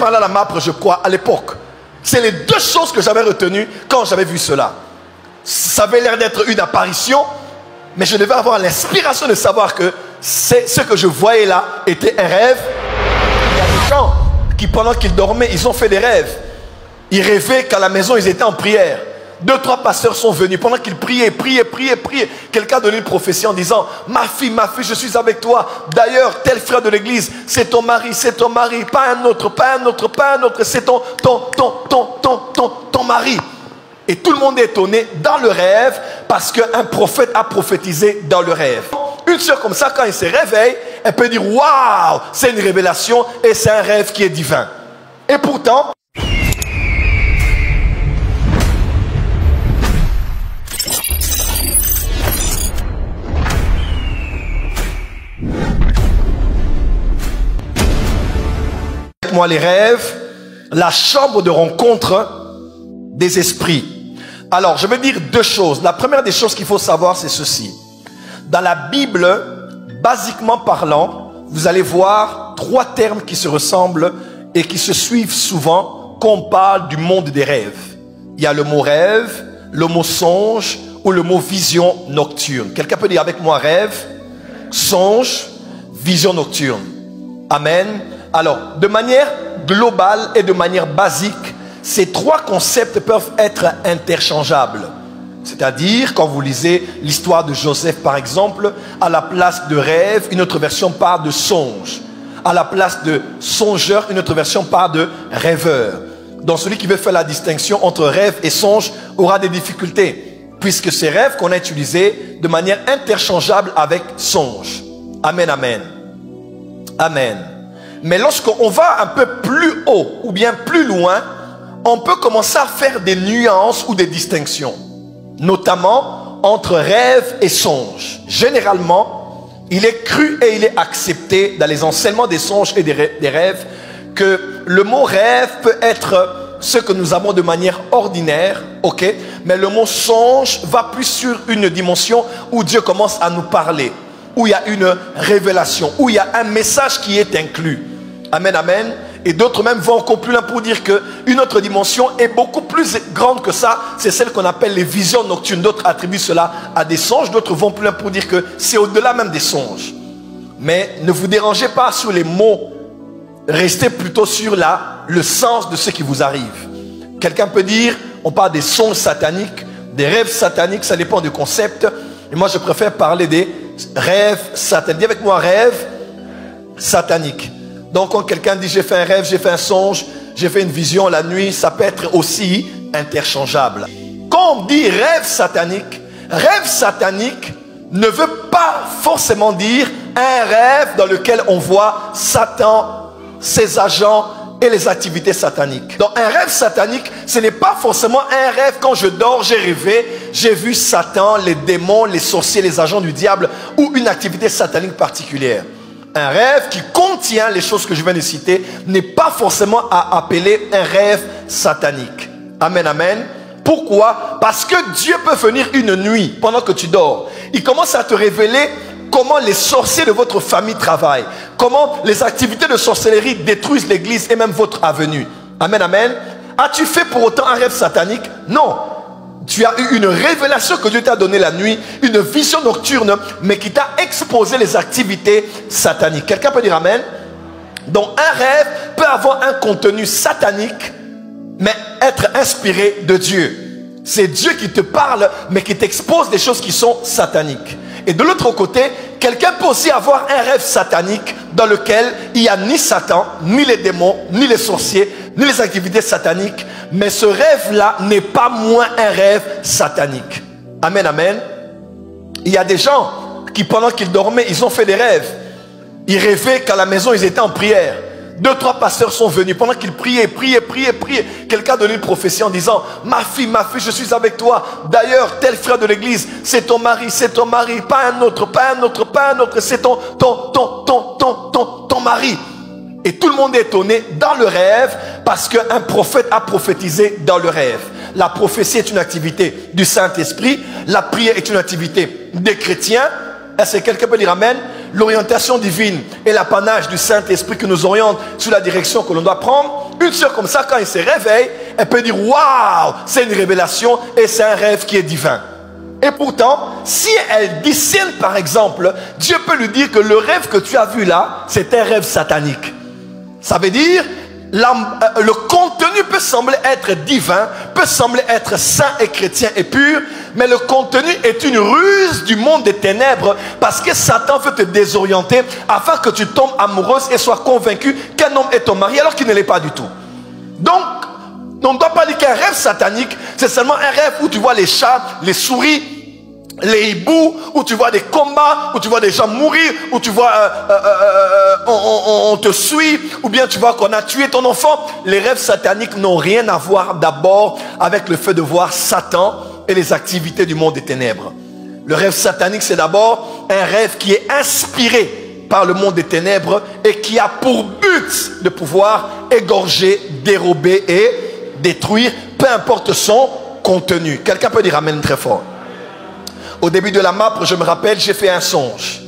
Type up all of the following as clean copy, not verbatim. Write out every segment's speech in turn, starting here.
parlé à la MAPRE, je crois, à l'époque. C'est les deux choses que j'avais retenues quand j'avais vu cela. Ça avait l'air d'être une apparition, mais je devais avoir l'inspiration de savoir que ce que je voyais là était un rêve. Il y a des gens qui, pendant qu'ils dormaient, ils ont fait des rêves. Ils rêvaient qu'à la maison, ils étaient en prière. 2, 3 pasteurs sont venus. Pendant qu'ils priaient, quelqu'un a donné une prophétie en disant, ma fille, je suis avec toi. D'ailleurs, tel frère de l'église, c'est ton mari, pas un autre, c'est ton mari. Et tout le monde est étonné dans le rêve parce qu'un prophète a prophétisé dans le rêve. Une sœur comme ça, quand elle se réveille, elle peut dire, waouh, c'est une révélation et c'est un rêve qui est divin. Et pourtant, moi les rêves, la chambre de rencontre des esprits. Alors, je vais dire deux choses. La première des choses qu'il faut savoir, c'est ceci. Dans la Bible, basiquement parlant, vous allez voir 3 termes qui se ressemblent et qui se suivent souvent quand on parle du monde des rêves. Il y a le mot rêve, le mot songe ou le mot vision nocturne. Quelqu'un peut dire avec moi rêve, songe, vision nocturne. Amen. Alors, de manière globale et de manière basique, ces 3 concepts peuvent être interchangeables. C'est-à-dire, quand vous lisez l'histoire de Joseph, par exemple, à la place de rêve, une autre version parle de songe. À la place de songeur, une autre version parle de rêveur. Donc, celui qui veut faire la distinction entre rêve et songe aura des difficultés, puisque c'est rêve qu'on a utilisé de manière interchangeable avec songe. Amen, amen. Amen. Mais lorsqu'on va un peu plus haut ou bien plus loin, on peut commencer à faire des nuances ou des distinctions, notamment entre rêve et songe. Généralement, il est cru et il est accepté dans les enseignements des songes et des rêves que le mot rêve peut être ce que nous avons de manière ordinaire, ok, mais le mot songe va plus sur une dimension où Dieu commence à nous parler, où il y a une révélation, où il y a un message qui est inclus. Amen, amen. Et d'autres même vont encore plus loin pour dire qu'une autre dimension est beaucoup plus grande que ça. C'est celle qu'on appelle les visions nocturnes. D'autres attribuent cela à des songes. D'autres vont plus loin pour dire que c'est au-delà même des songes. Mais ne vous dérangez pas sur les mots. Restez plutôt sur le sens de ce qui vous arrive. Quelqu'un peut dire, on parle des songes sataniques, des rêves sataniques. Ça dépend du concept. Et moi, je préfère parler des rêves sataniques. Dis avec moi, rêve satanique. Donc quand quelqu'un dit j'ai fait un rêve, j'ai fait un songe, j'ai fait une vision la nuit, ça peut être aussi interchangeable. Quand on dit rêve satanique ne veut pas forcément dire un rêve dans lequel on voit Satan, ses agents et les activités sataniques. Donc un rêve satanique, ce n'est pas forcément un rêve quand je dors, j'ai rêvé, j'ai vu Satan, les démons, les sorciers, les agents du diable ou une activité satanique particulière. Un rêve qui contient les choses que je viens de citer n'est pas forcément à appeler un rêve satanique. Amen, amen. Pourquoi? Parce que Dieu peut venir une nuit pendant que tu dors. Il commence à te révéler comment les sorciers de votre famille travaillent. Comment les activités de sorcellerie détruisent l'église et même votre avenue. Amen, amen. As-tu fait pour autant un rêve satanique? Non. Tu as eu une révélation que Dieu t'a donnée la nuit, une vision nocturne, mais qui t'a exposé les activités sataniques. Quelqu'un peut dire amen? Donc un rêve peut avoir un contenu satanique, mais être inspiré de Dieu. C'est Dieu qui te parle, mais qui t'expose des choses qui sont sataniques. Et de l'autre côté, quelqu'un peut aussi avoir un rêve satanique dans lequel il n'y a ni Satan, ni les démons, ni les sorciers, ni les activités sataniques. Mais ce rêve-là n'est pas moins un rêve satanique. Amen, amen. Il y a des gens qui, pendant qu'ils dormaient, ils ont fait des rêves. Ils rêvaient qu'à la maison, ils étaient en prière. 2, 3 pasteurs sont venus. Pendant qu'ils priaient, quelqu'un a donné une prophétie en disant, ma fille, je suis avec toi. D'ailleurs, tel frère de l'église, c'est ton mari, pas un autre, c'est ton mari. Et tout le monde est étonné dans le rêve parce qu'un prophète a prophétisé dans le rêve. La prophétie est une activité du Saint-Esprit. La prière est une activité des chrétiens. Est-ce que quelqu'un peut dire amen? l'orientation divine et l'apanage du Saint-Esprit qui nous oriente sur la direction que l'on doit prendre, une sœur comme ça, quand elle se réveille, elle peut dire waouh, c'est une révélation et c'est un rêve qui est divin. Et pourtant, si elle discerne par exemple, Dieu peut lui dire que le rêve que tu as vu là, c'est un rêve satanique. Ça veut dire, le contenu peut sembler être divin, peut sembler être saint et chrétien et pur, mais le contenu est une ruse du monde des ténèbres parce que Satan veut te désorienter afin que tu tombes amoureuse et sois convaincu qu'un homme est ton mari alors qu'il ne l'est pas du tout. Donc, on ne doit pas dire qu'un rêve satanique, c'est seulement un rêve où tu vois les chats, les souris, les hiboux, où tu vois des combats, où tu vois des gens mourir, où tu vois on te suit, ou bien tu vois qu'on a tué ton enfant. Les rêves sataniques n'ont rien à voir d'abord avec le fait de voir Satan et les activités du monde des ténèbres. Le rêve satanique, c'est d'abord un rêve qui est inspiré par le monde des ténèbres et qui a pour but de pouvoir égorger, dérober et détruire, peu importe son contenu. Quelqu'un peut dire amen très fort. Au début de la MAPRE, je me rappelle, j'ai fait un songe.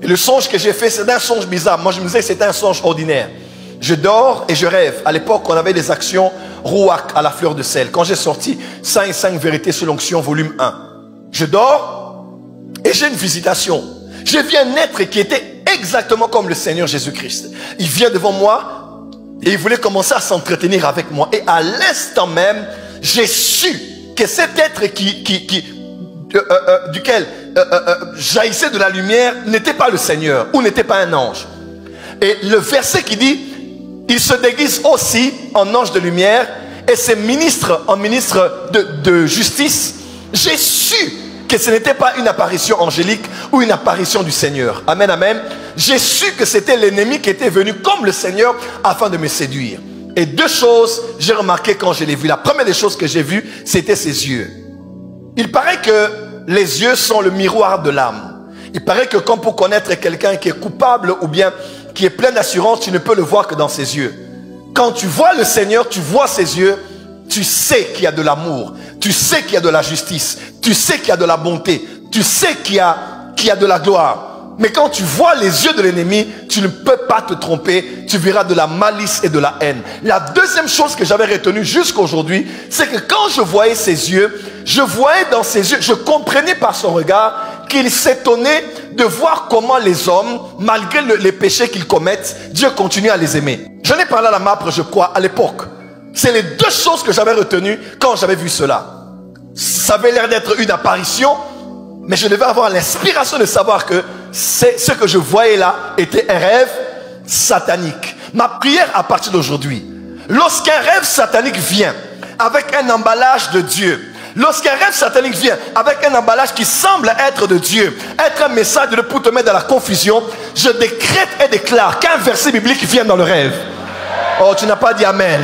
Et le songe que j'ai fait, c'est un songe bizarre. Moi, je me disais que c'était un songe ordinaire. Je dors et je rêve. À l'époque, on avait des actions Rouac à la fleur de sel. Quand j'ai sorti 5 vérités sous l'onction, volume 1. Je dors et j'ai une visitation. J'ai vu un être qui était exactement comme le Seigneur Jésus-Christ. Il vient devant moi et il voulait commencer à s'entretenir avec moi. Et à l'instant même, j'ai su que cet être duquel jaillissait de la lumière n'était pas le Seigneur ou n'était pas un ange. Et le verset qui dit, il se déguise aussi en ange de lumière et ses ministres en ministre de justice. J'ai su que ce n'était pas une apparition angélique ou une apparition du Seigneur. Amen, amen. J'ai su que c'était l'ennemi qui était venu comme le Seigneur afin de me séduire. Et 2 choses j'ai remarqué quand je l'ai vu. La première des choses que j'ai vues, c'était ses yeux. Il paraît que les yeux sont le miroir de l'âme. Il paraît que comme pour connaître quelqu'un qui est coupable ou bien qui est plein d'assurance, tu ne peux le voir que dans ses yeux. Quand tu vois le Seigneur, tu vois ses yeux, tu sais qu'il y a de l'amour, tu sais qu'il y a de la justice, tu sais qu'il y a de la bonté, tu sais qu'il y a de la gloire. Mais quand tu vois les yeux de l'ennemi, tu ne peux pas te tromper, tu verras de la malice et de la haine. La deuxième chose que j'avais retenue jusqu'à aujourd'hui, c'est que quand je voyais ses yeux, je voyais dans ses yeux, je comprenais par son regard qu'il s'étonnait de voir comment les hommes, malgré les péchés qu'ils commettent, Dieu continue à les aimer. J'en ai parlé à la MAPRE, je crois, à l'époque. C'est les 2 choses que j'avais retenues quand j'avais vu cela. Ça avait l'air d'être une apparition, mais je devais avoir l'inspiration de savoir que ce que je voyais là était un rêve satanique. Ma prière à partir d'aujourd'hui, lorsqu'un rêve satanique vient avec un emballage de Dieu, lorsqu'un rêve satanique vient avec un emballage qui semble être de Dieu, être un message pour te mettre dans la confusion, je décrète et déclare qu'un verset biblique vient dans le rêve. Oh, tu n'as pas dit amen.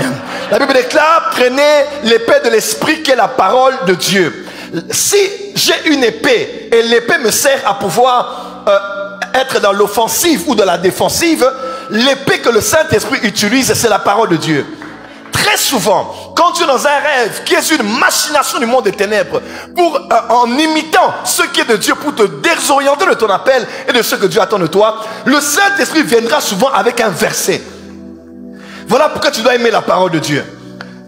La Bible déclare, prenez l'épée de l'esprit qui est la parole de Dieu. Si j'ai une épée et l'épée me sert à pouvoir être dans l'offensive ou dans la défensive, l'épée que le Saint-Esprit utilise, c'est la parole de Dieu. Très souvent, quand tu es dans un rêve qui est une machination du monde des ténèbres, en imitant ce qui est de Dieu pour te désorienter de ton appel et de ce que Dieu attend de toi, le Saint-Esprit viendra souvent avec un verset. Voilà pourquoi tu dois aimer la parole de Dieu.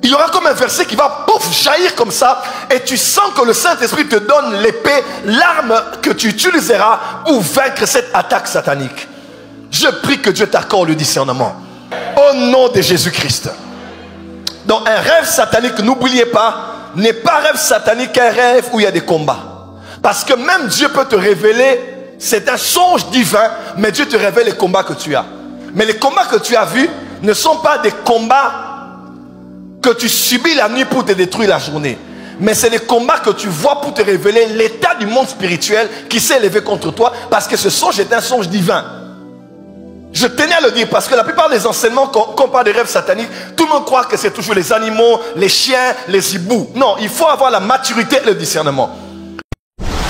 Il y aura comme un verset qui va pouf, jaillir comme ça et tu sens que le Saint-Esprit te donne l'épée, l'arme que tu utiliseras pour vaincre cette attaque satanique. Je prie que Dieu t'accorde le discernement. Au nom de Jésus-Christ. Donc un rêve satanique, n'oubliez pas, n'est pas un rêve satanique qu'un rêve où il y a des combats. Parce que même Dieu peut te révéler, c'est un songe divin, mais Dieu te révèle les combats que tu as. Mais les combats que tu as vus ne sont pas des combats que tu subis la nuit pour te détruire la journée. Mais c'est les combats que tu vois pour te révéler l'état du monde spirituel qui s'est élevé contre toi, parce que ce songe est un songe divin. Je tenais à le dire parce que la plupart des enseignements, quand on parle des rêves sataniques, tout le monde croit que c'est toujours les animaux, les chiens, les hiboux. Non, il faut avoir la maturité et le discernement.